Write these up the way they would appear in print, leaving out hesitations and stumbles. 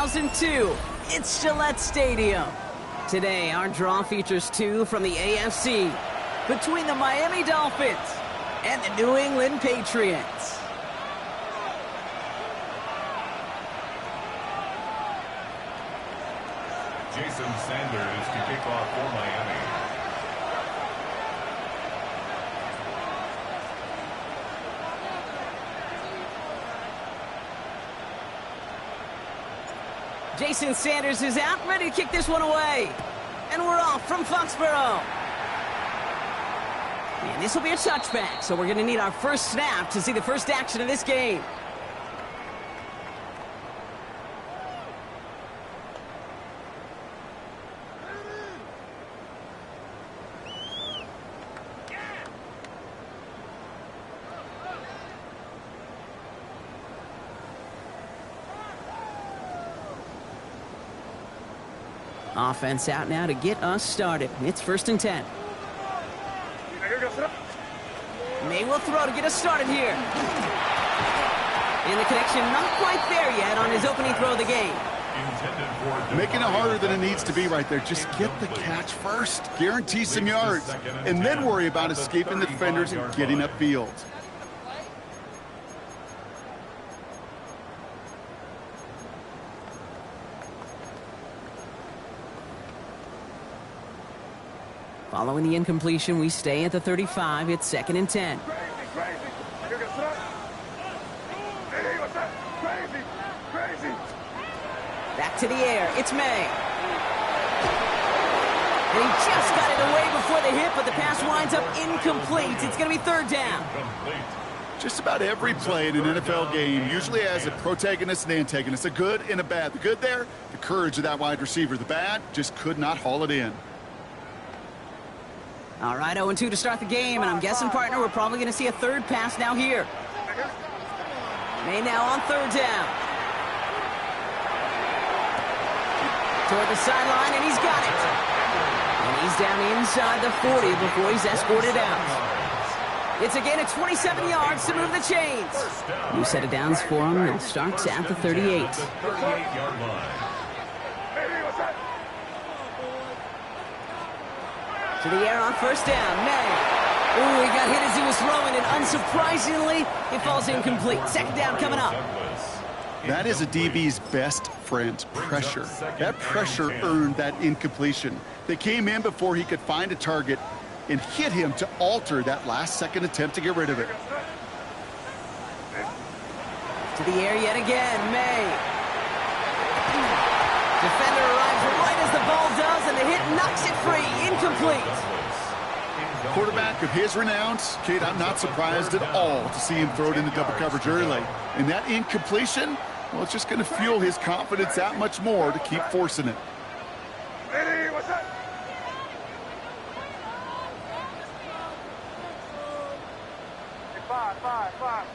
2002. It's Gillette Stadium. Today, our draw features two from the AFC between the Miami Dolphins and the New England Patriots. Jason Sanders to kick off for Miami. Jason Sanders is out, ready to kick this one away. And we're off from Foxborough. And this will be a touchback, so we're going to need our first snap to see the first action of this game. Offense out now to get us started. It's 1st and 10. May will throw to get us started here. And the connection not quite there yet on his opening throw of the game. Making it harder than it needs to be right there. Just get the catch first. Guarantee some yards. And then worry about escaping the defenders and getting upfield. Following the incompletion, we stay at the 35. It's 2nd and 10. Back to the air. It's May. And he just got it away before the hit, but the pass winds up incomplete. It's going to be 3rd down. Just about every play in an NFL game usually has a protagonist and antagonist, a good and a bad. The good there, the courage of that wide receiver. The bad, just could not haul it in. All right, 0-2 to start the game, and I'm guessing, partner, we're probably going to see a third pass now here. May now on 3rd down. Toward the sideline, and he's got it. And he's down inside the 40 before he's escorted out. It's a gain of 27 yards to move the chains. New set of downs for him. It starts at the 38. To the air on 1st down. May. Ooh, he got hit as he was throwing, and unsurprisingly, it falls incomplete. 2nd down coming up. That is a DB's best friend, pressure. That pressure earned that incompletion. They came in before he could find a target and hit him to alter that last-second attempt to get rid of it. To the air yet again. May. Defender arrives right as the ball does, and the hit knocks it free. Incomplete. Quarterback of his renounce, Kate, I'm not surprised at all to see him throw it into double coverage early. And that incompletion, well, it's just going to fuel his confidence that much more to keep forcing it. Hey, what's up? Five.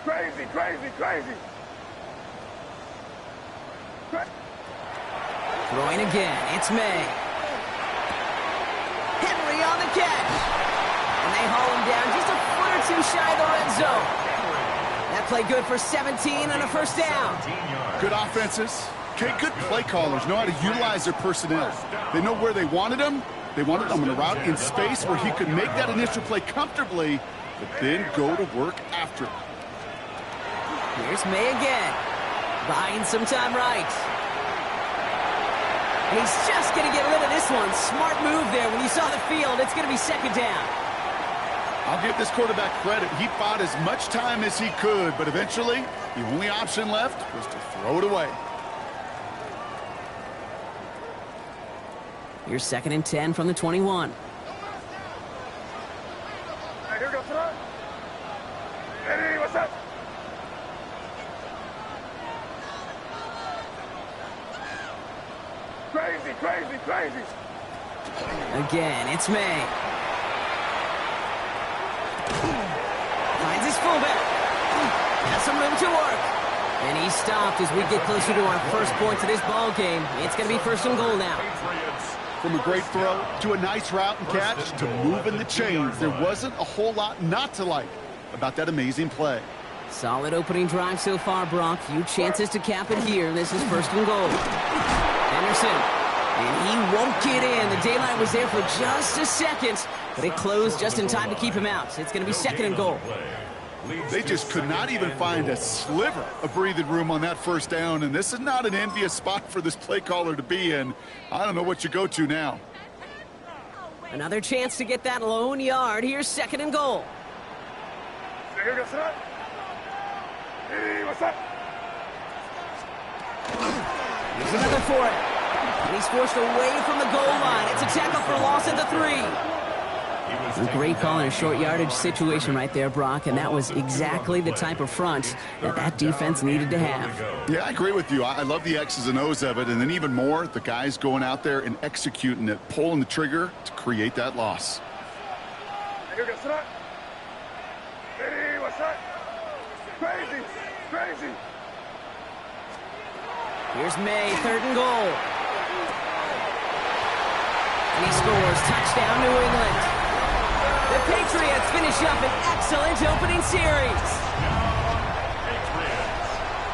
Crazy. Throwing again. It's May. Henry on the catch. And they haul him down just a foot or two shy of the red zone. That play good for 17 and a 1st down. Good offenses. Okay, good play callers know how to utilize their personnel. They know where they wanted him. They wanted him on a route in space where he could make that initial play comfortably, but then go to work after it. Here's May again. Buying some time right. And he's just going to get rid of this one. Smart move there. When you saw the field, it's going to be 2nd down. I'll give this quarterback credit. He fought as much time as he could, but eventually, the only option left was to throw it away. Here's 2nd and 10 from the 21. Hey, here goes tonight. Hey, what's up? Crazy. Again, it's May. Finds his fullback. Has some room to work. And he stopped as we get closer to our first points of this ball game. It's going to be 1st and goal now. From a great throw to a nice route and catch to moving the chains, there wasn't a whole lot not to like about that amazing play. Solid opening drive so far, Brock. Few chances to cap it here. This is 1st and goal. Henderson. And he won't get in. The daylight was there for just a second, but it closed just in time to keep him out. It's going to be 2nd and goal. They just could not even find a sliver of breathing room on that 1st down, and this is not an envious spot for this play caller to be in. I don't know what you go to now. Another chance to get that lone yard. Here's 2nd and goal. Here's another for it. And he's forced away from the goal line. It's a tackle for loss at the 3. A great call in a short yardage situation right there, Brock, and that was exactly the type of front that defense needed to have. Yeah, I agree with you. I love the X's and O's of it, and then even more, the guys going out there and executing it, pulling the trigger to create that loss. Crazy. Here's May, 3rd and goal. And he scores. Touchdown, New England. The Patriots finish up an excellent opening series.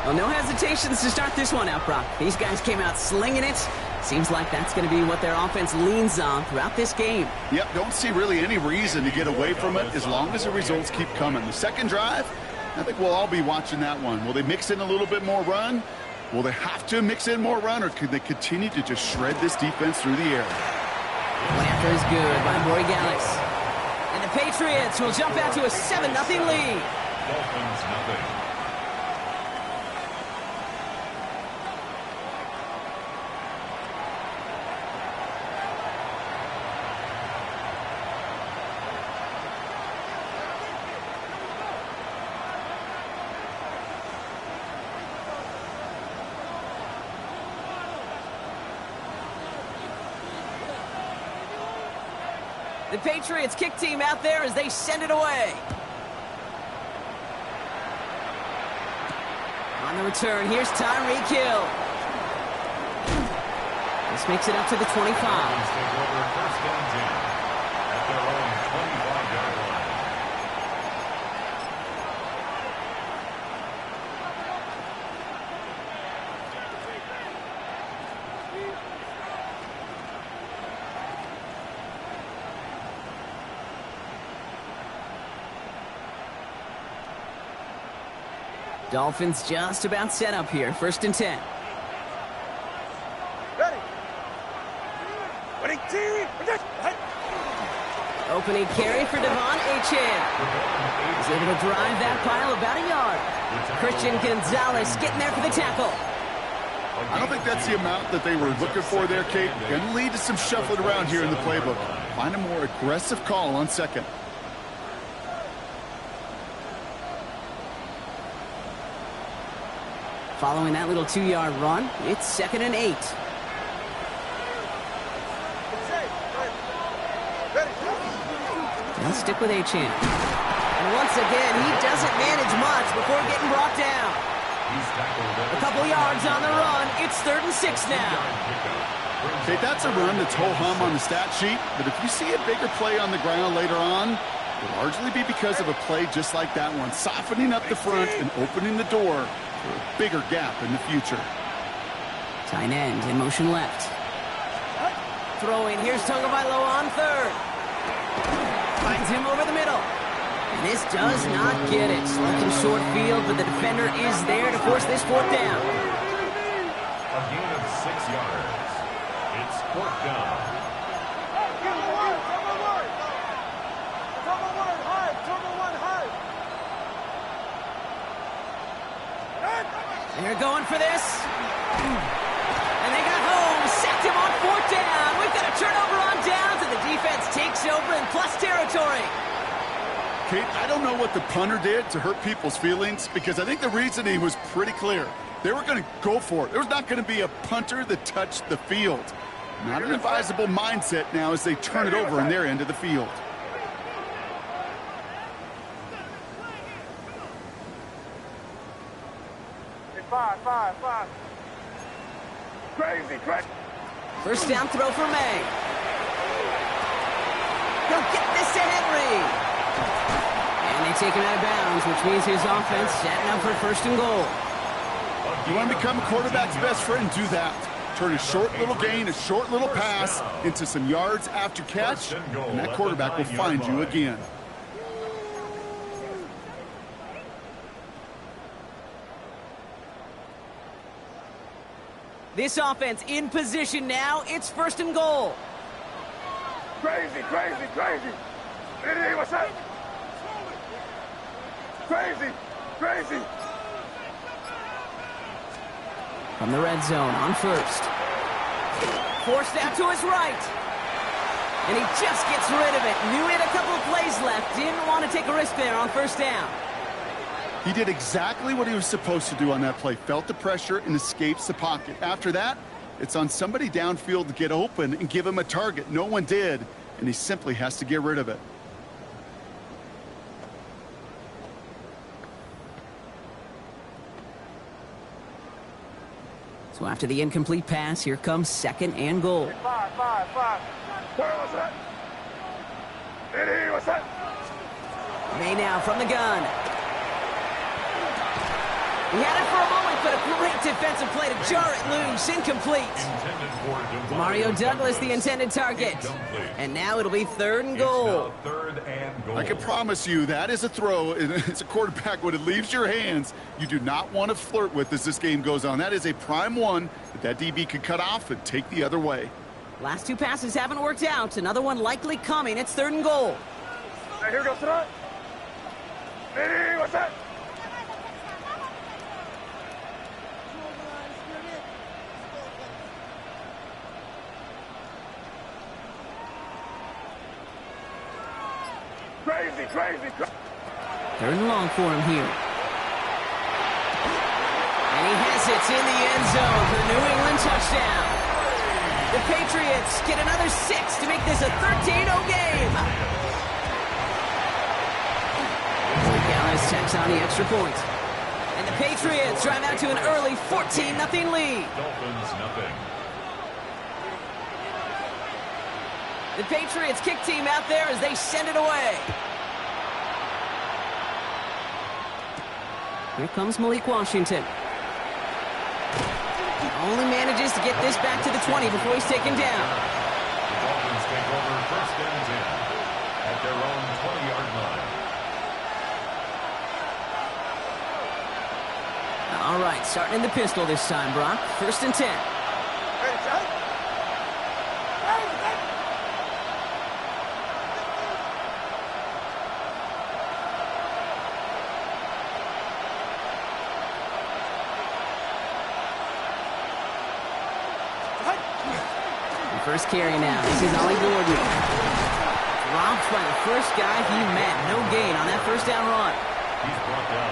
Well, no hesitations to start this one out, Brock. These guys came out slinging it. Seems like that's going to be what their offense leans on throughout this game. Yep, don't see really any reason to get away from it as long as the results keep coming. The 2nd drive, I think we'll all be watching that one. Will they mix in a little bit more run? Will they have to mix in more run, or could they continue to just shred this defense through the air? One after is good by Boy Gallus. And the Patriots will jump out to a 7-0 lead. Dolphins nothing. The Patriots kick team out there as they send it away. On the return, here's Tyreek Hill. This makes it up to the 25. Take over 1st and 10 at their own 25-yard line. Dolphins just about set up here. 1st and 10. Opening carry for Devon Achane. He's able to drive that pile about a yard. Christian Gonzalez getting there for the tackle. I don't think that's the amount that they were looking for there, Kate. Going to lead to some shuffling around here in the playbook. Find a more aggressive call on 2nd. Following that little 2-yard run, it's 2nd and 8. They'll stick with Achane. And once again, he doesn't manage much before getting brought down. A couple yards on the run. It's 3rd and 6 now. Okay, that's a run that's ho-hum on the stat sheet, but if you see a bigger play on the ground later on, it'll largely be because of a play just like that one, softening up the front and opening the door for a bigger gap in the future. Tight end in motion left. Throwing, here's Tagovailoa on 3rd. Finds him over the middle. And this does not get it. Looking short field, but the defender is there to force this 4th down. A gain of 6 yards. It's 4th down. They're going for this. And they got home. Sacked him on 4th down. We've got a turnover on downs, and the defense takes over in plus territory. Kate, I don't know what the punter did to hurt people's feelings, because I think the reasoning was pretty clear. They were going to go for it. There was not going to be a punter that touched the field. Not an advisable mindset now as they turn it over in their end of the field. Five. Crazy. 1st down throw for May. He'll get this to Henry. And they take him out of bounds, which means his offense setting up for first and goal. You want to become a quarterback's best friend, do that. Turn a short little gain, a short little pass into some yards after catch, and that quarterback will find you again. This offense in position now. It's first and goal. Crazy, crazy, crazy. Hey, what's up? Crazy, crazy. From the red zone on first. Forced out to his right. And he just gets rid of it. Knew he had a couple of plays left. Didn't want to take a risk there on first down. He did exactly what he was supposed to do on that play. Felt the pressure and escapes the pocket. After that, it's on somebody downfield to get open and give him a target. No one did, and he simply has to get rid of it. So after the incomplete pass, here comes second and goal. 5, 5, 5. What's that? Hey, what's that? May now from the gun. He had it for a moment, but a great defensive play to jar it loose. Incomplete. Mario Douglas, the intended target. And now it'll be third and goal. I can promise you that is a throw. It's a quarterback when it leaves your hands you do not want to flirt with as this game goes on. That is a prime one that DB could cut off and take the other way. Last two passes haven't worked out. Another one likely coming. It's third and goal. Hey, here goes tonight. Hey, what's that? Crazy, crazy, crazy. Third and long for him here. And he has it in the end zone for New England touchdown. The Patriots get another 6 to make this a 13-0 game. Dallas tacks on the extra point. And the Patriots drive out to an early 14-0 lead. Dolphins nothing. The Patriots kick team out there as they send it away. Here comes Malik Washington. Only manages to get this back to the 20 before he's taken down. The Dolphins take over first and 10 at their own 20-yard line. All right, starting in the pistol this time, Brock. First and 10. First carry now. This is Ollie Gordon. Dropped by the first guy he met. No gain on that first down run.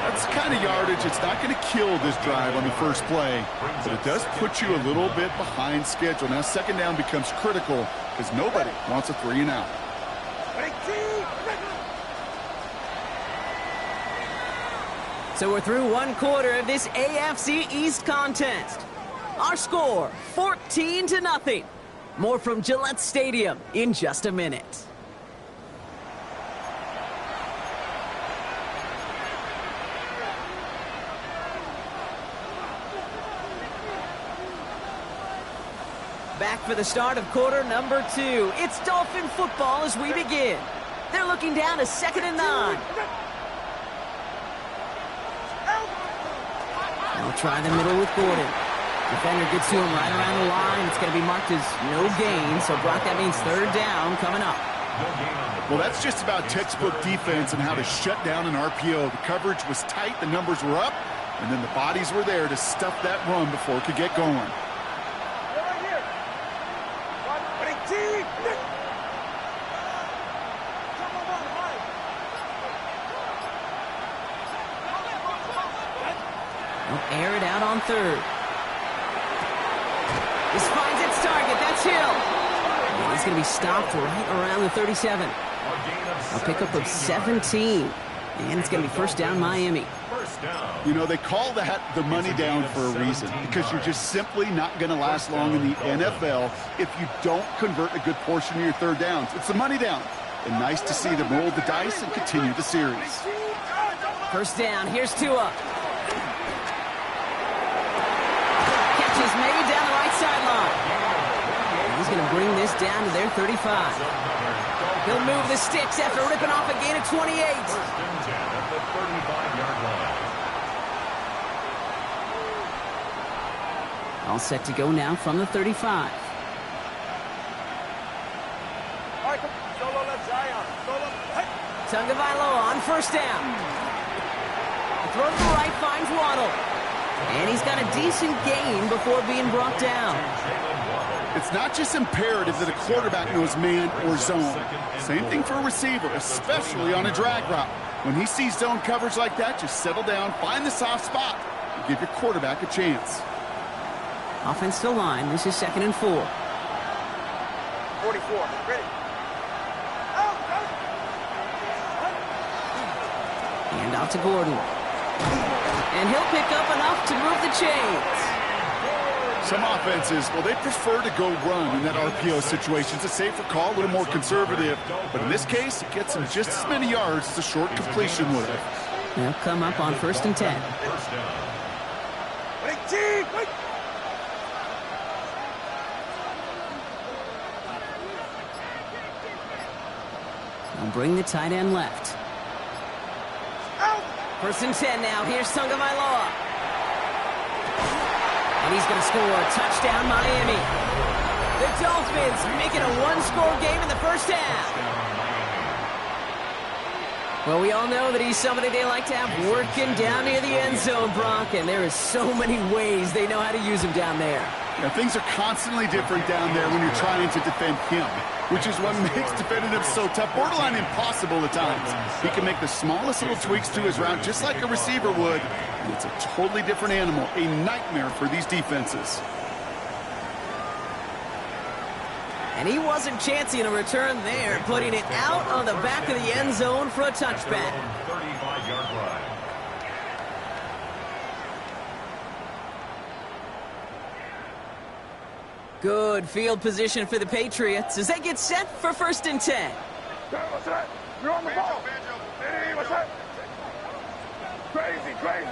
That's the kind of yardage. It's not going to kill this drive on the first play, but it does put you a little bit behind schedule. Now second down becomes critical because nobody wants a 3 and out. So we're through one quarter of this AFC East contest. Our score, 14-0. More from Gillette Stadium in just a minute. Back for the start of quarter number 2. It's Dolphin football as we begin. They're looking down to 2nd and 9. They'll try the middle with Gordon. Defender gets to him right around the line. It's going to be marked as no gain. So, Brock, that means third down coming up. Well, that's just about textbook defense and how to shut down an RPO. The coverage was tight, the numbers were up, and then the bodies were there to stuff that run before it could get going. They'll air it out on third. This finds its target. That's Hill. And he's going to be stopped right around the 37. A pickup of 17. And it's going to be first down Miami. You know, they call that the money down for a reason, because you're just simply not going to last long in the NFL if you don't convert a good portion of your third downs. It's the money down. And nice to see them roll the dice and continue the series. First down, here's Tua. Catches made down the right sideline. And he's going to bring this down to their 35. He'll move the sticks after ripping off a gain of 28. First and 10 at the 35-yard line. All set to go now from the 35. Tagovailoa on first down. The throw to the right finds Waddle. And he's got a decent gain before being brought down. It's not just imperative that a quarterback knows man or zone. Same thing for a receiver, especially on a drag route. When he sees zone coverage like that, just settle down, find the soft spot, and give your quarterback a chance. Offensive line, this is 2nd and 4. 44, ready. And off to Gordon. And he'll pick up enough to move the chains. Some offenses, well, they prefer to go run in that RPO situation. It's a safer call, a little more conservative. But in this case, it gets them just as many yards as a short completion would have. They'll come up on 1st and 10. First down. They'll bring the tight end left. 1st and 10 now. Here's Tagovailoa. And he's going to score a touchdown, Miami. The Dolphins making a one-score game in the first half. Well, we all know that he's somebody they like to have working down near the end zone, Brock, and there is so many ways they know how to use him down there. Yeah, things are constantly different down there when you're trying to defend him, which is what makes defending him so tough, borderline impossible at times. He can make the smallest little tweaks to his route just like a receiver would, and it's a totally different animal, a nightmare for these defenses. And he wasn't chancing a return there, putting it out on the back of the end zone for a touchback. 35-yard line. Good field position for the Patriots as they get set for 1st and 10. What's that? You're on the ball. Hey, what's that? Crazy. 30.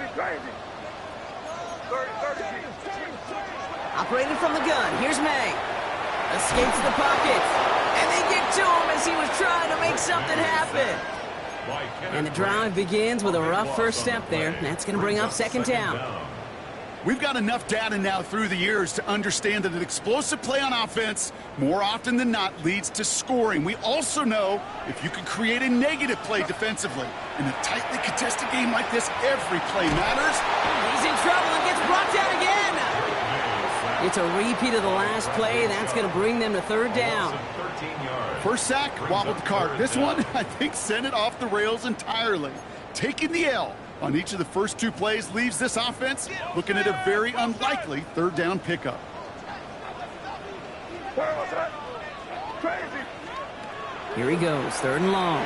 Operating from the gun, here's May. Escapes the pocket. And they get to him as he was trying to make something happen. And the drive begins with a rough first step there. That's going to bring up 2nd down. We've got enough data now through the years to understand that an explosive play on offense, more often than not, leads to scoring. We also know if you can create a negative play defensively. In a tightly contested game like this, every play matters. He's in trouble and gets brought down again. It's a repeat of the last play. That's going to bring them to 3rd down. First sack, wobbled the cart. This one, I think, sent it off the rails entirely. Taking the L on each of the first 2 plays leaves this offense looking at a very unlikely 3rd down pickup. Here he goes, 3rd and long.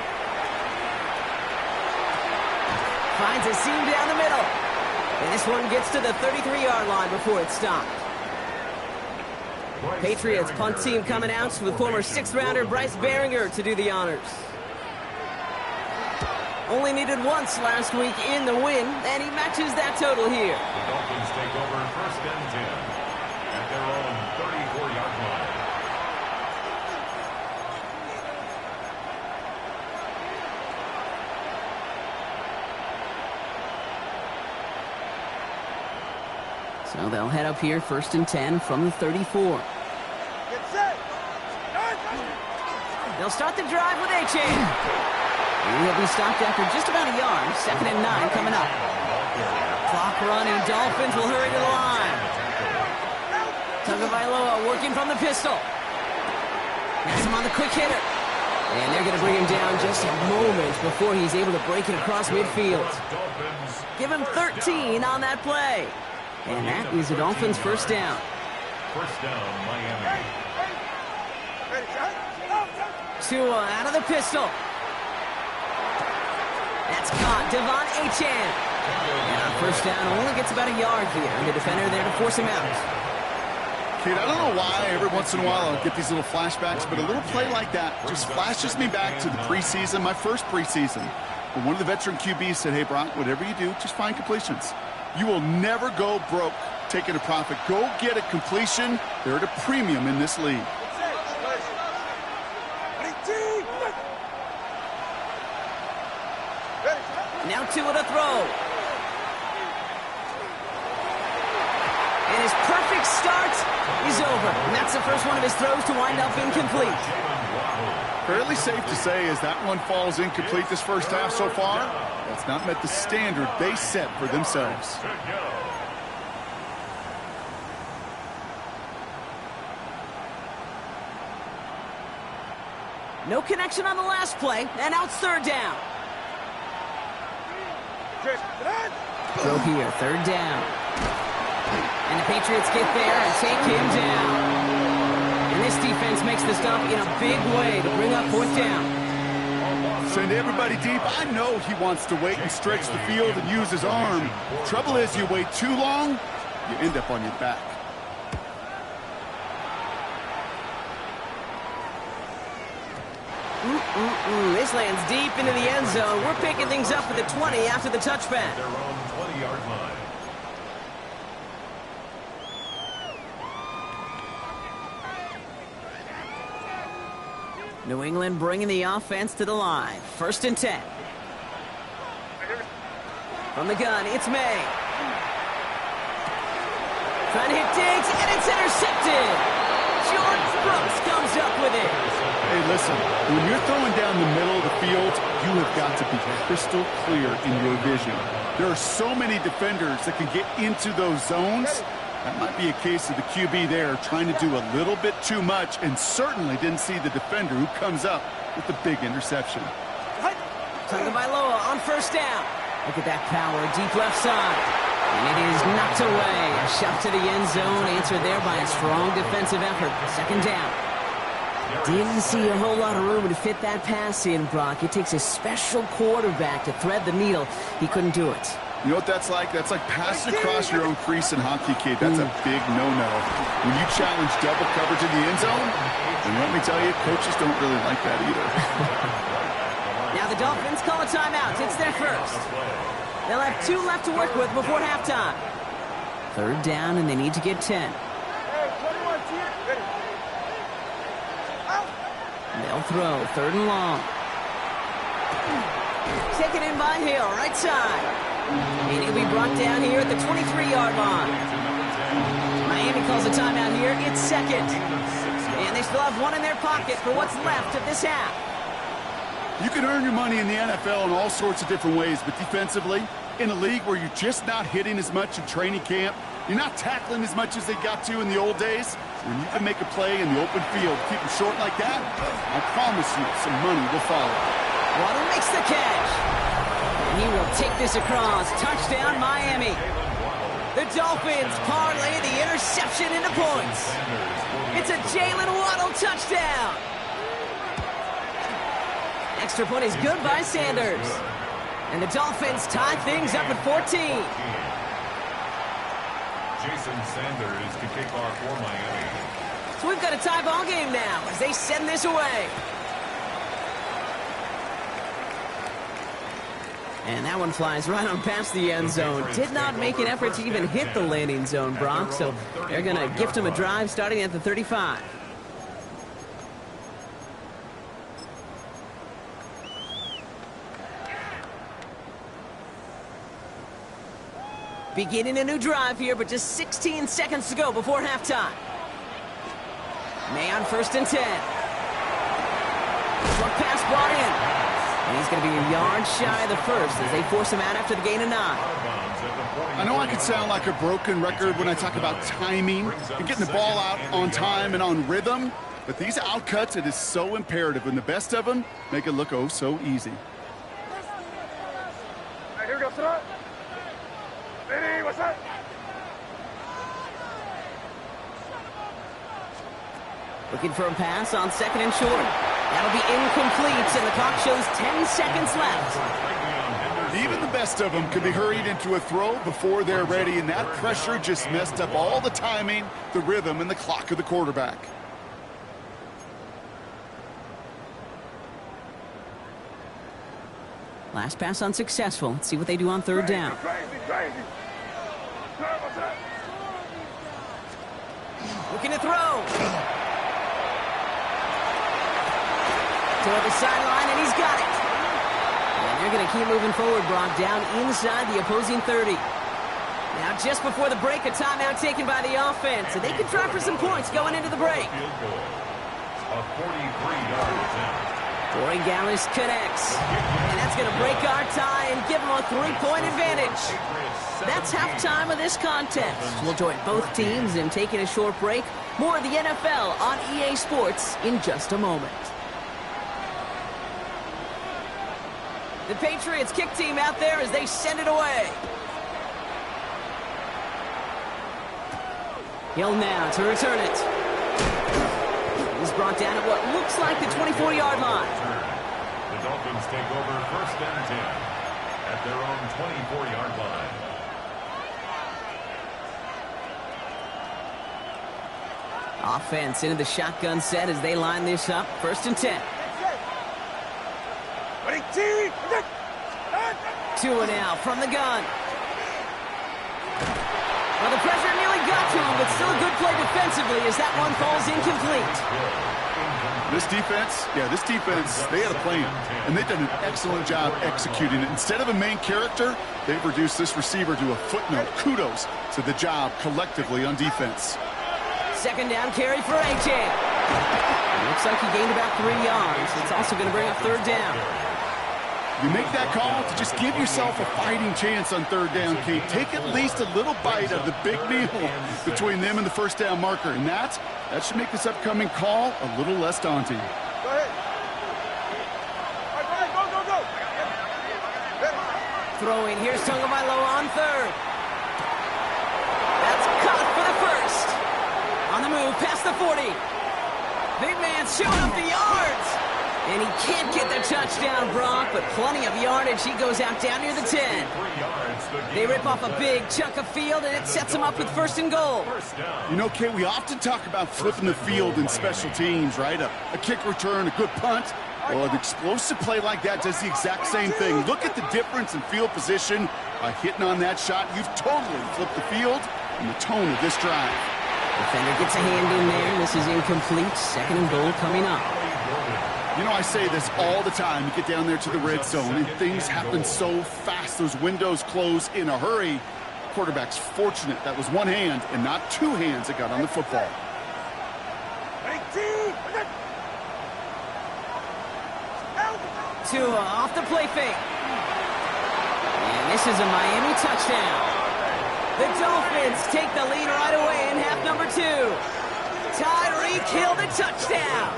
Finds a seam down the middle. And this one gets to the 33-yard line before it's stopped. Patriots punt team coming out with former 6th-rounder Bryce Behringer to do the honors. Only needed once last week in the win, and he matches that total here. The Dolphins take over 1st and 10 at their own 34-yard line. So they'll head up here 1st and 10 from the 34. Get set. They'll start the drive with Achane. He'll be stopped after just about a yard. 2nd and 9 coming up. Clock running. Dolphins will hurry to the line. Tagovailoa working from the pistol. Has him on the quick hitter. And they're going to bring him down just a moment before he's able to break it across midfield. Give him 13 on that play. And that is the Dolphins' 1st down. First down, Miami. Tua out of the pistol. That's caught. Devon Achane. And on 1st down, only gets about a yard here. And the defender there to force him out. Kid, I don't know why every once in a while I'll get these little flashbacks, but a little play like that just flashes me back to the preseason, my first preseason. But one of the veteran QBs said, hey, Brock, whatever you do, just find completions. You will never go broke taking a profit. Go get a completion. They're at a premium in this league. Now two at a throw. And his perfect start is over. And that's the first one of his throws to wind up incomplete. Fairly safe to say as that one falls incomplete this first half so far, that's not met the standard they set for themselves. No connection on the last play, and now it's third down. Throw here, third down. And the Patriots get there and take him down. And this defense makes the stop in a big way to bring up fourth down. Send everybody deep. I know he wants to wait and stretch the field and use his arm. Trouble is, you wait too long, you end up on your back. This lands deep into the end zone. We're picking things up at the 20 after the touchback. Their own 20-yard line. New England bringing the offense to the line. First and 10. From the gun, it's May. Trying to hit Diggs, and it's intercepted. George Brooks comes up with it. Hey, listen, when you're throwing down the middle of the field, you have got to be crystal clear in your vision. There are so many defenders that can get into those zones. That might be a case of the QB there trying to do a little bit too much and certainly didn't see the defender who comes up with the big interception. Tagovailoa on first down. Look at that power, deep left side. And it is knocked away. A shot to the end zone, answered there by a strong defensive effort. Second down. Didn't see a whole lot of room to fit that pass in, Brock. It takes a special quarterback to thread the needle. He couldn't do it. You know what that's like? That's like passing across your own crease in hockey, kid. That's a big no-no. When you challenge double coverage in the end zone, and let me tell you, coaches don't really like that either. Now the Dolphins call a timeout. It's their first. They'll have 2 left to work with before halftime. Third down, and they need to get 10. They'll throw, third and long. Taken in by Hill, right side. And he'll be brought down here at the 23-yard line. Miami calls a timeout here. It's second. And they still have one in their pocket for what's left of this half. You can earn your money in the NFL in all sorts of different ways, but defensively, in a league where you're just not hitting as much in training camp, you're not tackling as much as they got to in the old days, when you can make a play in the open field, keep them short like that, I promise you some money will follow. Waddle makes the catch. And he will take this across. Touchdown, Miami. The Dolphins parlay the interception into points. It's a Jalen Waddle touchdown. Extra point is good by Sanders. And the Dolphins tie things up at 14. Jason Sanders to kick off for Miami. So we've got a tie ball game now as they send this away. And that one flies right on past the end zone. Did not make an effort to even hit the landing zone, Brock. So they're going to gift him a drive starting at the 35. Beginning a new drive here, but just 16 seconds to go before halftime. May on first and 10. Short pass brought in. And he's going to be a yard shy of the first as they force him out after the gain of 9. I know I could sound like a broken record when I talk about timing and getting the ball out on time and on rhythm, but these outcuts, it is so imperative, and the best of them make it look oh so easy. Hey, here we go, sit up. Ready, what's up? Looking for a pass on second and short. That'll be incomplete, and the clock shows 10 seconds left. Even the best of them can be hurried into a throw before they're ready, and that pressure just messed up all the timing, the rhythm, and the clock of the quarterback. Last pass unsuccessful. Let's see what they do on third down. Looking to throw. Toward the sideline, and he's got it. And they're going to keep moving forward, Brock, down inside the opposing 30. Now, just before the break, a timeout taken by the offense, and they can try for some points going into the break. A 43-yard attempt. Corey Gallis connects, and that's going to break our tie and give them a 3-point advantage. That's halftime of this contest. We'll join both teams in taking a short break. More of the NFL on EA Sports in just a moment. The Patriots kick team out there as they send it away. Hill now to return it. He's brought down at what looks like the 24-yard line. The Dolphins take over 1st and 10 at their own 24-yard line. Offense into the shotgun set as they line this up. 1st and 10. Tua now from the gun. Well, the pressure nearly got to him, but still a good play defensively as that one falls incomplete. This defense, they had a plan, and they've done an excellent job executing it. Instead of a main character, they've reduced this receiver to a footnote. Kudos to the job collectively on defense. 2nd down carry for AJ. Looks like he gained about 3 yards. It's also going to bring up 3rd down. You make that call to just give yourself a fighting chance on 3rd down, Kate. Take at least a little bite of the big meal between them and the 1st down marker. And that should make this upcoming call a little less daunting. Go ahead. All right, go. Throwing, here's Tagovailoa on 3rd. That's caught for the 1st. On the move, past the 40. Big man showing up the yards. And he can't get the touchdown, Brock, but plenty of yardage. He goes out down near the 10. They rip off a big chunk of field, and it sets them up with 1st and goal. You know, Kate, we often talk about flipping the field in special teams, right? A kick return, a good punt. Well, an explosive play like that does the exact same thing. Look at the difference in field position. By hitting on that shot, you've totally flipped the field and the tone of this drive. Defender gets a hand in there. This is incomplete. 2nd and goal coming up. You know, I say this all the time. You get down there to the red zone, and things happen so fast. Those windows close in a hurry. Quarterback's fortunate that was one hand and not 2 hands that got on the football. Tua off the play fake. And this is a Miami touchdown. The Dolphins take the lead right away in half number 2. Tyreek Hill, the touchdown.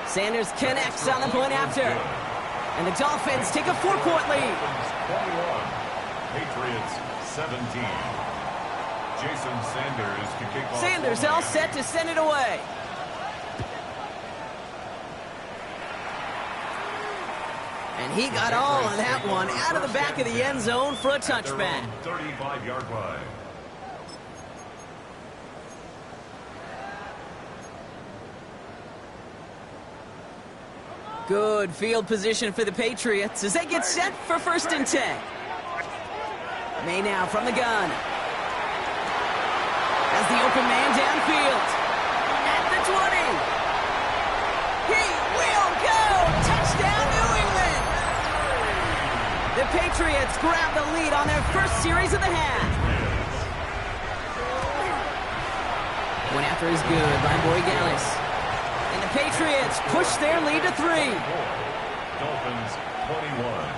Sanders connects on the point after. And the Dolphins take a 4-point lead. 21, Patriots 17. Jason Sanders to kick off. Sanders all set to send it away. And he got all of that one out of the back of the end zone for a touchback. 35-yard line. Good field position for the Patriots as they get set for 1st and 10. May now from the gun. As the open man downfield. At the 20. He will go! Touchdown, New England! The Patriots grab the lead on their first series of the half. One after is good by Corey Gallis. And the Patriots push their lead to 3. Dolphins 21.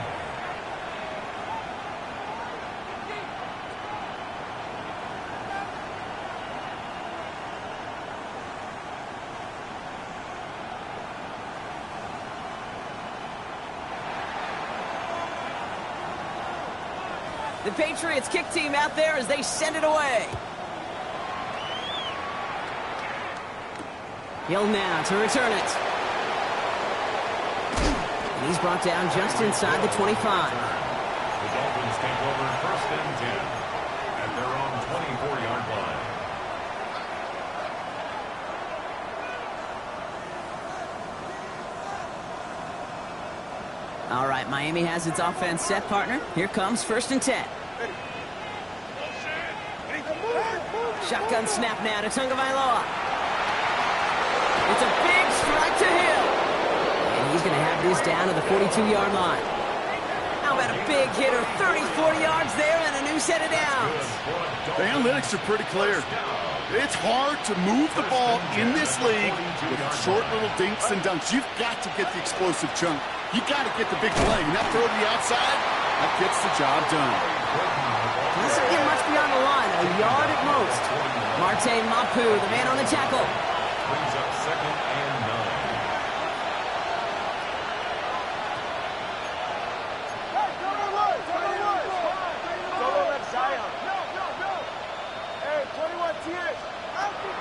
The Patriots kick team out there as they send it away. Hill now to return it. And he's brought down just inside the 25. The Dolphins take over 1st and 10 at their own 24-yard line. Miami has its offense set, partner. Here comes 1st and 10. Shotgun snap now to Tagovailoa. It's a big strike to Hill. And he's going to have this down to the 42-yard line. How about a big hitter, 30, 40 yards there and a new set of downs. The analytics are pretty clear. It's hard to move the ball in this league with short little dinks and dunks. You've got to get the explosive chunk. You got to get the big play. And that throw to the outside, that gets the job done. Doesn't get much beyond the line, a yard at most. Marte Mapu, the man on the tackle. Brings up 2nd and 9.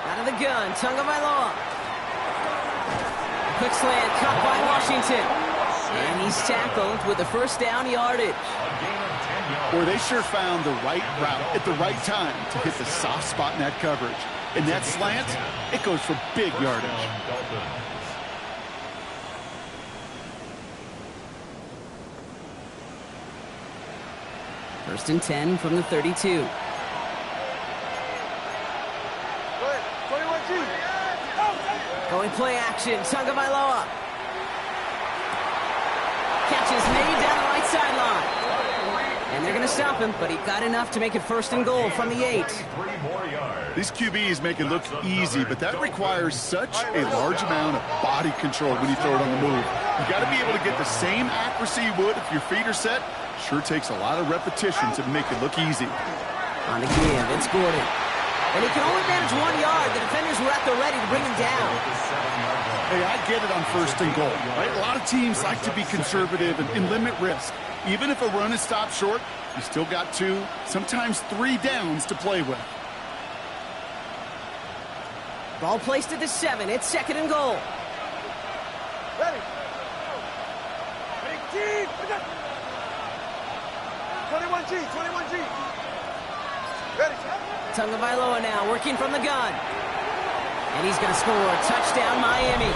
Out of the gun, Tagovailoa. Quick slant, caught by Washington. And he's tackled with the 1st down yardage. Boy, they sure found the right route at the right time to hit the soft spot in that coverage. And that slant, it goes for big yardage. First and 10 from the 32. Going play action, Tagovailoa. Catch is made down the right sideline. And they're going to stop him, but he got enough to make it 1st and goal from the 8. These QBs make it look easy, but that requires such a large amount of body control when you throw it on the move. You got to be able to get the same accuracy you would if your feet are set. Sure takes a lot of repetition to make it look easy. On the give, it's Gordon. And he can only manage 1 yard. The defenders were at the ready to bring him down. Hey, I get it on 1st and goal, right? A lot of teams like to be conservative and limit risk. Even if a run is stopped short, you still got 2, sometimes 3 downs to play with. Ball placed at the 7. It's 2nd and goal. Ready. 21G, 21G. Ready. Tagovailoa now working from the gun. And he's going to score. Touchdown, Miami.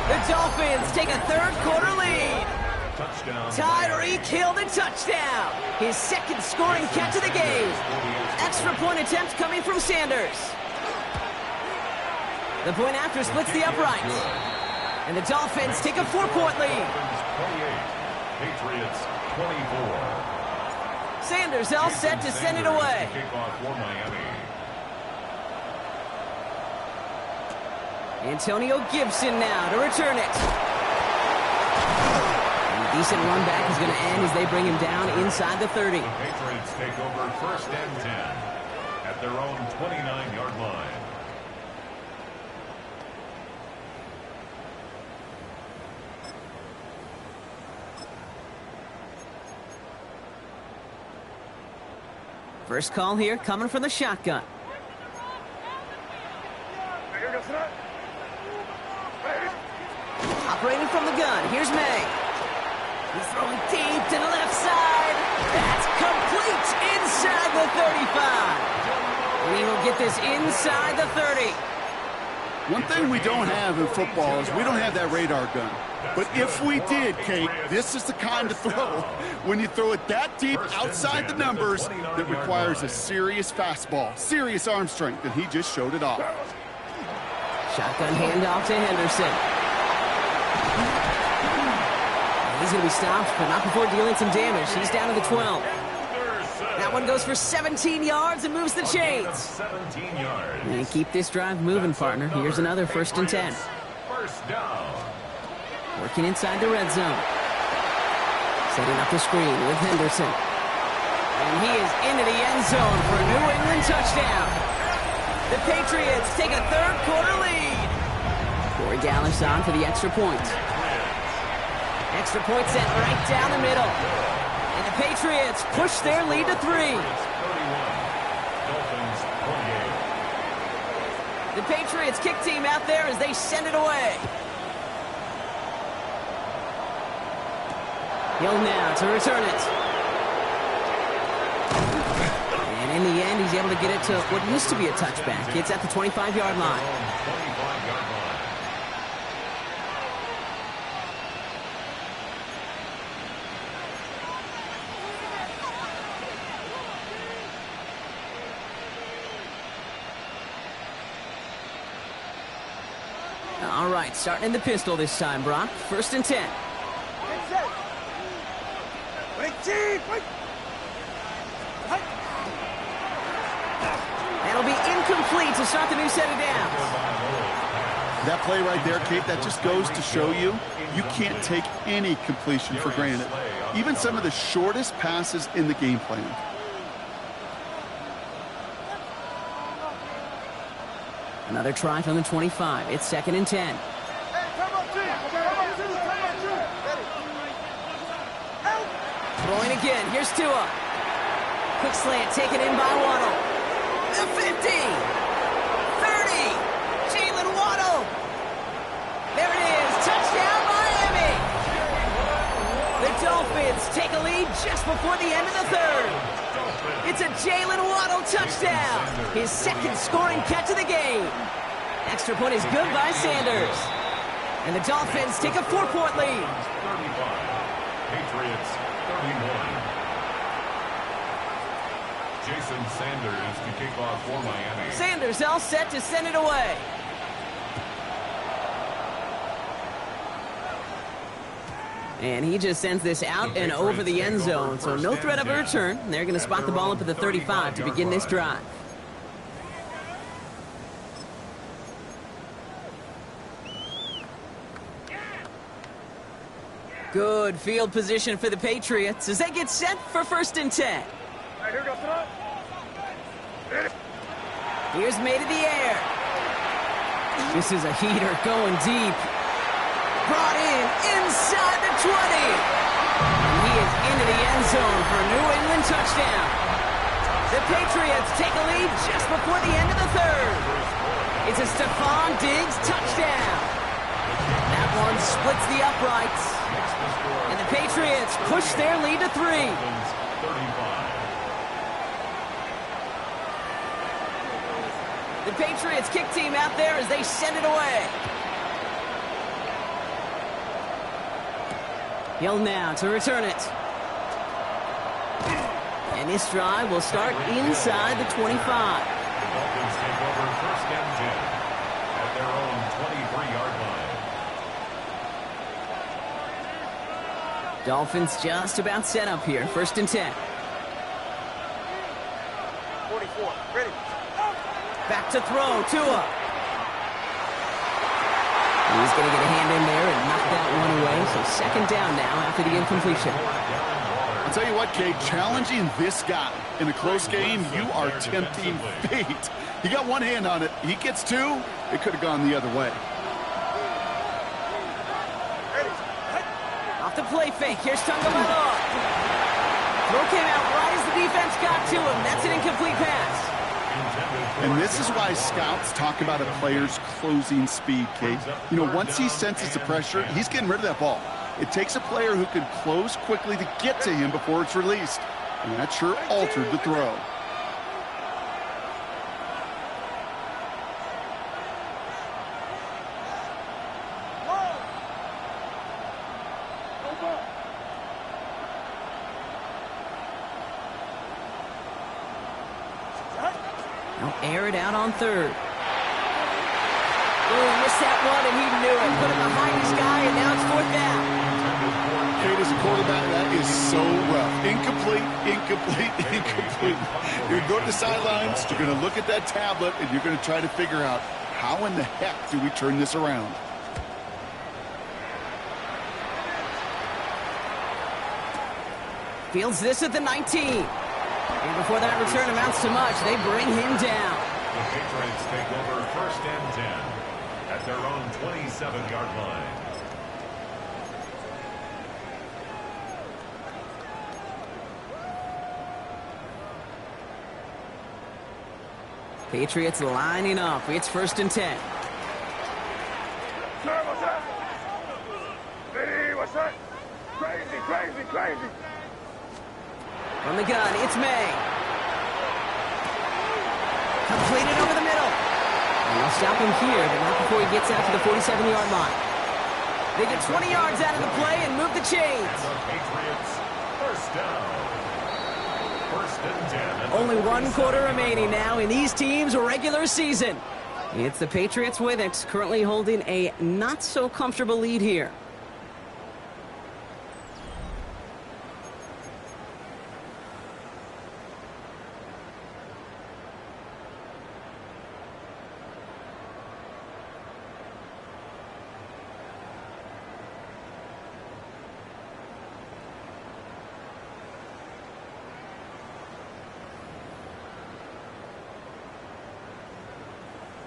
The Dolphins take a 3rd quarter lead. Touchdown. Tyreek Hill the touchdown. His 2nd scoring catch of the game. Extra point attempt coming from Sanders. The point after splits the uprights. And the Dolphins take a 4-point lead. 28. Patriots 24. Sanders all set to send it away. Kickoff for Miami. Antonio Gibson now to return it. And a decent run back is going to end as they bring him down inside the 30. The Patriots take over 1st and 10 at their own 29-yard line. First call here coming from the shotgun. Operating from the gun, here's May. He's throwing deep to the left side. That's complete inside the 35. We will get this inside the 30. One thing we don't have in football is we don't have that radar gun. But if we did, Kate, this is the kind of throw, when you throw it that deep outside the numbers, that requires a serious fastball, serious arm strength, and he just showed it off. Shotgun handoff to Henderson. He's going to be stopped, but not before dealing some damage. He's down to the 12. That one goes for 17 yards and moves the chains. 17 yards. And keep this drive moving, partner. Here's another 1st and 10. First down. Working inside the red zone. Setting up the screen with Henderson. And he is into the end zone for a New England touchdown. The Patriots take a 3rd quarter lead. Corey Dallas on for the extra point. Extra point set right down the middle. And the Patriots push their lead to 3. 31. Dolphins 28. The Patriots kick team out there as they send it away. Hill now to return it. And in the end, he's able to get it to what used to be a touchback. It's at the 25-yard line. 25-yard line. All right, starting in the pistol this time, Brock. 1st and 10. That'll be incomplete to start the new set of downs. That play right there, Kate, that just goes to show you can't take any completion for granted. Even some of the shortest passes in the game plan. Another try from the 25. It's 2nd and 10. Throwing again. Here's Tua. Quick slant taken in by Waddle. The 50. 30. Jalen Waddle. There it is. Touchdown, Miami. The Dolphins take a lead just before the end of the 3rd. It's a Jalen Waddle touchdown. His 2nd scoring catch of the game. Extra point is good by Sanders. And the Dolphins take a 4-point lead. 35. Patriots 31. Jason Sanders to kick off for Miami. Sanders all set to send it away. And he just sends this out and over the end zone, so no threat of a return. They're going to spot the ball up at the 35 to begin this drive. Good field position for the Patriots as they get set for 1st and 10. Here's made in the air. This is a heater going deep. Brought in inside the 20. And he is into the end zone for a New England touchdown. The Patriots take a lead just before the end of the 3rd. It's a Stephon Diggs touchdown. That one splits the uprights. And the Patriots push their lead to 3. The Patriots kick team out there as they send it away. Hill now to return it. And this drive will start inside the 25. The Dolphins take over 1st and 10 at their own 23-yard line. Dolphins just about set up here. 1st and 10. 44, ready. Back to throw, Tua. He's going to get a hand in there and knock that one away. So 2nd down now after the incompletion. I'll tell you what, Kate, challenging this guy in a close game, you are tempting fate. He got one hand on it. He gets 2. It could have gone the other way. Off the play fake. Here's Tagovailoa. Throw came out right as the defense got to him. That's an incomplete pass. And this is why scouts talk about a player's closing speed, Kate. You know, once he senses the pressure, he's getting rid of that ball. It takes a player who can close quickly to get to him before it's released. And that sure altered the throw. Now air it out on 3rd. Oh, missed that one, and he knew it. Put it behind his guy, and now it's 4th down. Kate, as a quarterback, that is so rough. Incomplete, incomplete, incomplete. You're going to go to the sidelines, you're going to look at that tablet, and you're going to try to figure out how in the heck do we turn this around. Fields this at the 19. And before that return amounts to much, they bring him down. The Patriots take over 1st and 10 at their own 27-yard line. Patriots lining up. It's 1st and 10. Sir, what's up? Hey, what's up? Crazy, crazy, crazy. From the gun, it's May. Completed over the middle. And they'll stop him here, but not before he gets out to the 47-yard line. They get 20 yards out of the play and move the chains. The Patriots, 1st down. 1st and 10. Only 1 quarter remaining now in these teams' regular season. It's the Patriots with it, currently holding a not-so-comfortable lead here.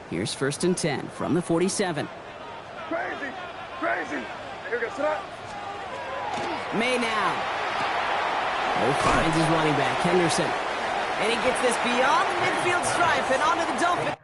Here's 1st and 10 from the 47. Crazy! Crazy! Here goes that. May now. Oh, finds his running back, Henderson. And he gets this beyond the midfield stripe and onto the Dolphins.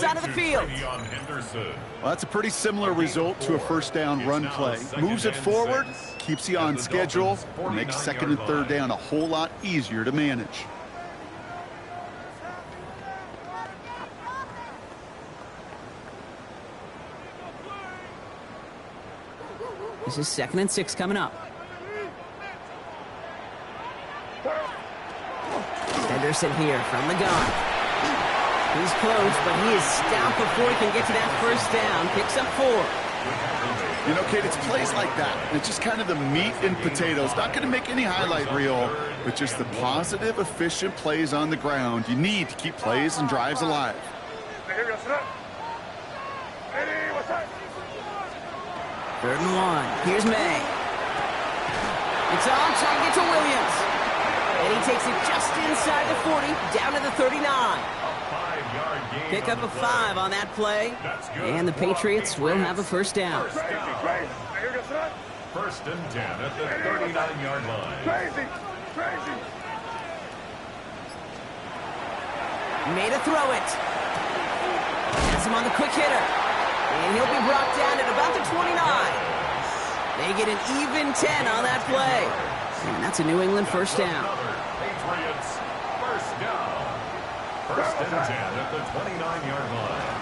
Out of the field. Well, that's a pretty similar result to a 1st down run play. Moves it forward, keeps you on schedule, and makes 2nd and 3rd down a whole lot easier to manage. This is 2nd and 6 coming up. Henderson here from the gun. He's close, but he is stout before he can get to that 1st down. Picks up 4. You know, Kate, it's plays like that. It's just kind of the meat and potatoes. Not going to make any highlight reel, but just the positive, efficient plays on the ground. You need to keep plays and drives alive. Here goes that. Hey, what's that? 3rd and 1. Here's May. It's on, trying to get to Williams. And he takes it just inside the 40, down to the 39. Pick up a 5 on that play. And the Patriots will have a 1st down. Crazy, crazy. Here goes that. 1st and 10 at the 39-yard line. Crazy, crazy. Made a throw it. Has him on the quick hitter. And he'll be brought down at about the 29. They get an even 10 on that play. And that's a New England 1st down. Patriots 1st down. 1st and 10 at the 29-yard line.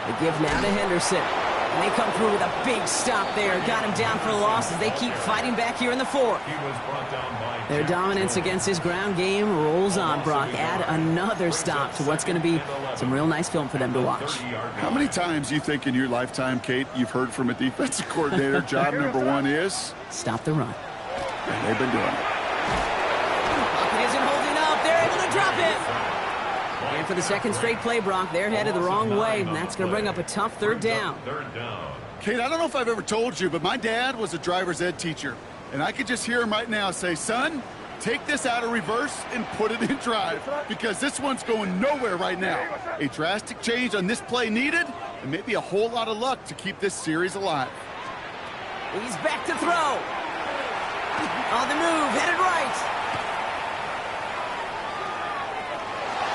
The give now to Henderson. And they come through with a big stop there. Got him down for a loss as they keep fighting back here in the 4th. He was brought down by Their dominance against this ground game rolls on, Brock. Add another stop to what's going to be some real nice film for them to watch. How many times do you think in your lifetime, Kate, you've heard from a defensive coordinator, job number 1 is? Stop the run. And they've been doing it. It isn't holding up. They're able to drop it. And for the 2nd straight play, Brock, they're headed the wrong way, and that's going to bring up a tough 3rd down. Kate, I don't know if I've ever told you, but my dad was a driver's ed teacher. And I could just hear him right now say, son, take this out of reverse and put it in drive, because this one's going nowhere right now. A drastic change on this play needed, and maybe a whole lot of luck to keep this series alive. He's back to throw. On the move, headed right.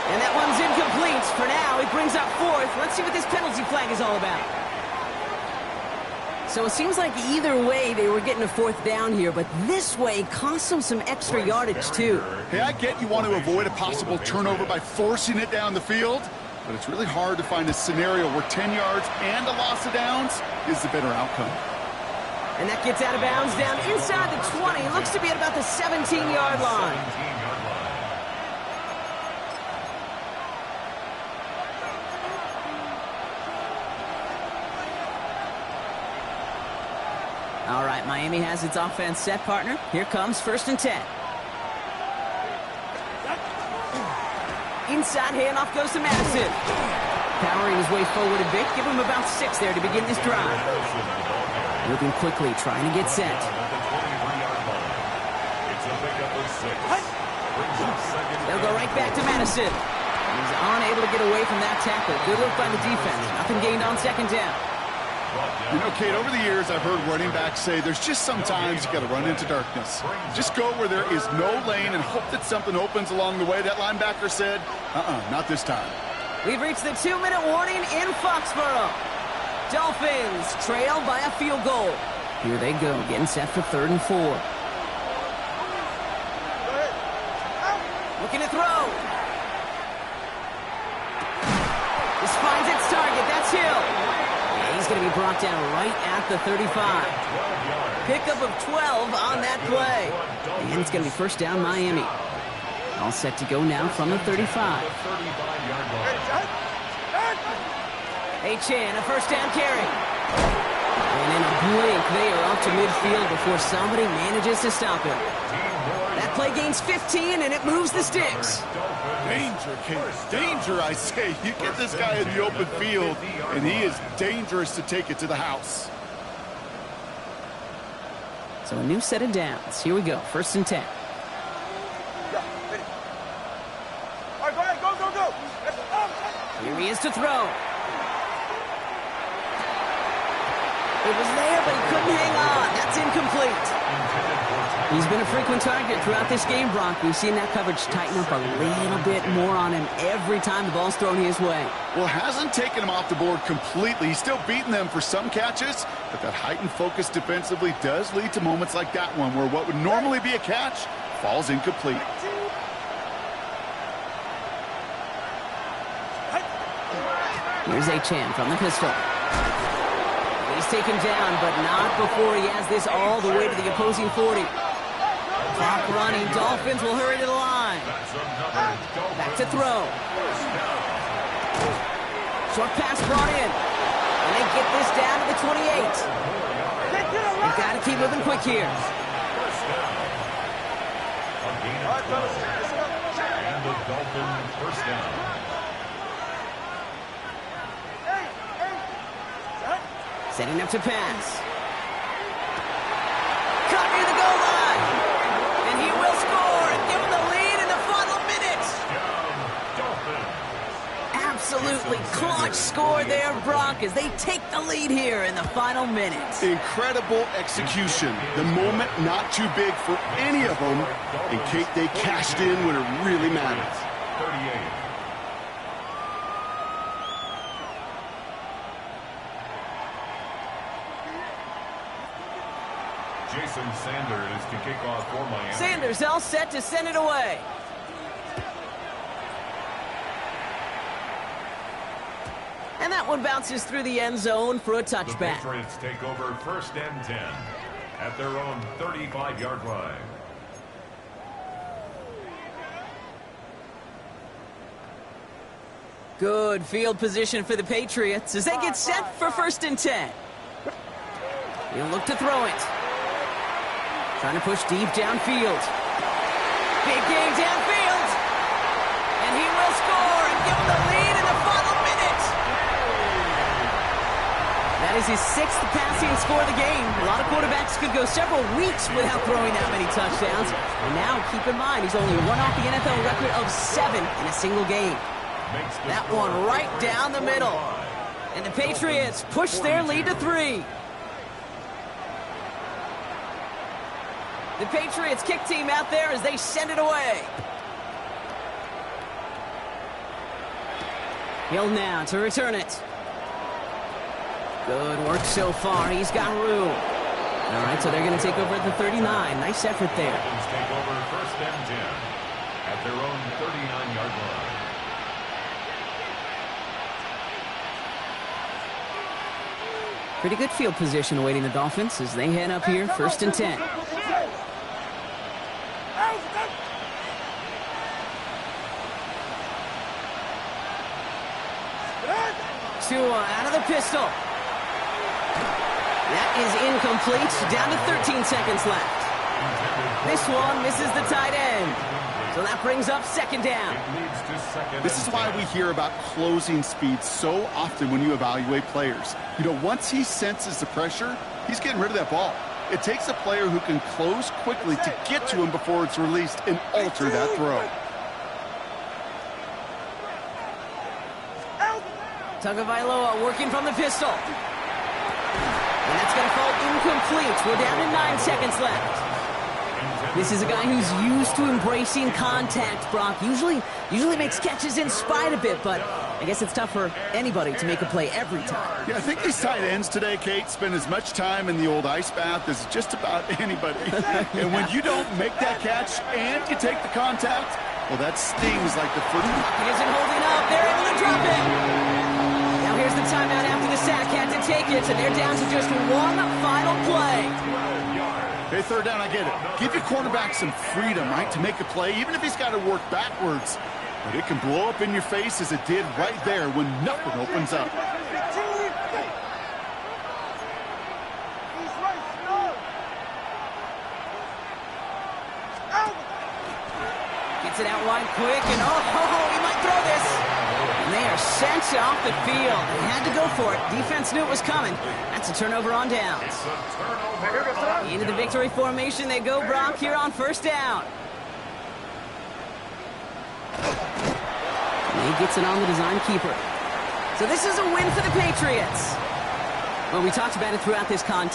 And that one's incomplete. For now, it brings up 4th. Let's see what this penalty flag is all about. So it seems like either way they were getting a 4th down here, but this way cost them some extra yardage too. Hey, I get you want to avoid a possible turnover by forcing it down the field, but it's really hard to find a scenario where 10 yards and a loss of downs is the better outcome. And that gets out of bounds down inside the 20. Looks to be at about the 17-yard line. Miami has its offense set, partner. Here comes 1st and 10. Inside handoff goes to Madison. Powering his way forward a bit. Give him about 6 there to begin this drive. Moving quickly, trying to get set. They'll go right back to Madison. He's unable to get away from that tackle. Good look by the defense. Nothing gained on 2nd down. You know, Kate, over the years, I've heard running backs say there's just sometimes you got to run into darkness. Just go where there is no lane and hope that something opens along the way. That linebacker said, not this time. We've reached the 2-minute warning in Foxborough. Dolphins trail by a field goal. Here they go, getting set for 3rd and 4. Looking to throw. This finds its target. That's Hill. He's going to be brought down right at the 35. Pickup of 12 on that play. And it's going to be 1st down Miami. All set to go now from the 35. H.N., a 1st down carry. And in a blink, they are off to midfield before somebody manages to stop him. That play gains 15, and it moves the sticks. Danger, Kate. Danger, I say. You get this guy in the open field, and he is dangerous to take it to the house. So a new set of downs. Here we go. 1st and 10. All right, go ahead. Go. Here he is to throw. It was there, but he couldn't hang on. That's incomplete. He's been a frequent target throughout this game, Brock. We've seen that coverage tighten up a little bit more on him every time the ball's thrown his way. Well, hasn't taken him off the board completely. He's still beating them for some catches, but that heightened focus defensively does lead to moments like that one where what would normally be a catch falls incomplete. Here's H.N. from the pistol. He's taken down, but not before he has this all the way to the opposing 40. Clock running. Dolphins will hurry to the line. Back to throw. Short pass brought in. And they get this down to the 28. They've got to keep moving quick here. And the Dolphins 1st down. Setting up to pass. Caught near the goal line. And he will score and give him the lead in the final minutes. Absolutely clutch score there, Brock, as they take the lead here in the final minutes. Incredible execution. The moment not too big for any of them. And Kate, they cashed in when it really matters. 38. Jason Sanders to kick off for Miami. Sanders all set to send it away. And that one bounces through the end zone for a touchback. The Patriots take over 1st and 10 at their own 35-yard line. Good field position for the Patriots as they get set for 1st and 10. He'll look to throw it. Trying to push deep downfield. Big game downfield. And he will score and give him the lead in the final minute. That is his 6th passing score of the game. A lot of quarterbacks could go several weeks without throwing that many touchdowns. And now, keep in mind, he's only one off the NFL record of 7 in a single game. That one right down the middle. And the Patriots push their lead to 3. The Patriots kick team out there as they send it away. Hill now to return it. Good work so far. He's got room. All right, so they're going to take over at the 39. Nice effort there. Dolphins take over 1st and 10 at their own 39-yard line. Pretty good field position awaiting the Dolphins as they head up here, 1st and 10. Tua out of the pistol. That is incomplete. Down to 13 seconds left. This one misses the tight end. So that brings up second down. This is why we hear about closing speed so often when you evaluate players. You know, once he senses the pressure, he's getting rid of that ball. It takes a player who can close quickly to get to him before it's released and alter that throw. Tagovailoa working from the pistol. And that's going to fall incomplete. We're down to 9 seconds left. This is a guy who's used to embracing contact, Brock. Usually makes catches in spite of it, but I guess it's tough for anybody to make a play every time. Yeah, I think these tight ends today, Kate, spend as much time in the old ice bath as just about anybody. And when you don't make that catch and you take the contact, well, that stings like the foot. He isn't holding up. They're able to drop it. Now here's the timeout after the sack. Had to take it, and they're down to just one final play. Hey, third down, I get it. Give your quarterback some freedom, right, to make a play, even if he's got to work backwards. But it can blow up in your face as it did right there when nothing opens up. Gets it out wide quick, and he might throw this. And they are sent off the field. They had to go for it. Defense knew it was coming. That's a turnover on downs. Into the victory formation they go, Brock, here on first down. And he gets it on the design keeper. So this is a win for the Patriots. Well, we talked about it throughout this contest.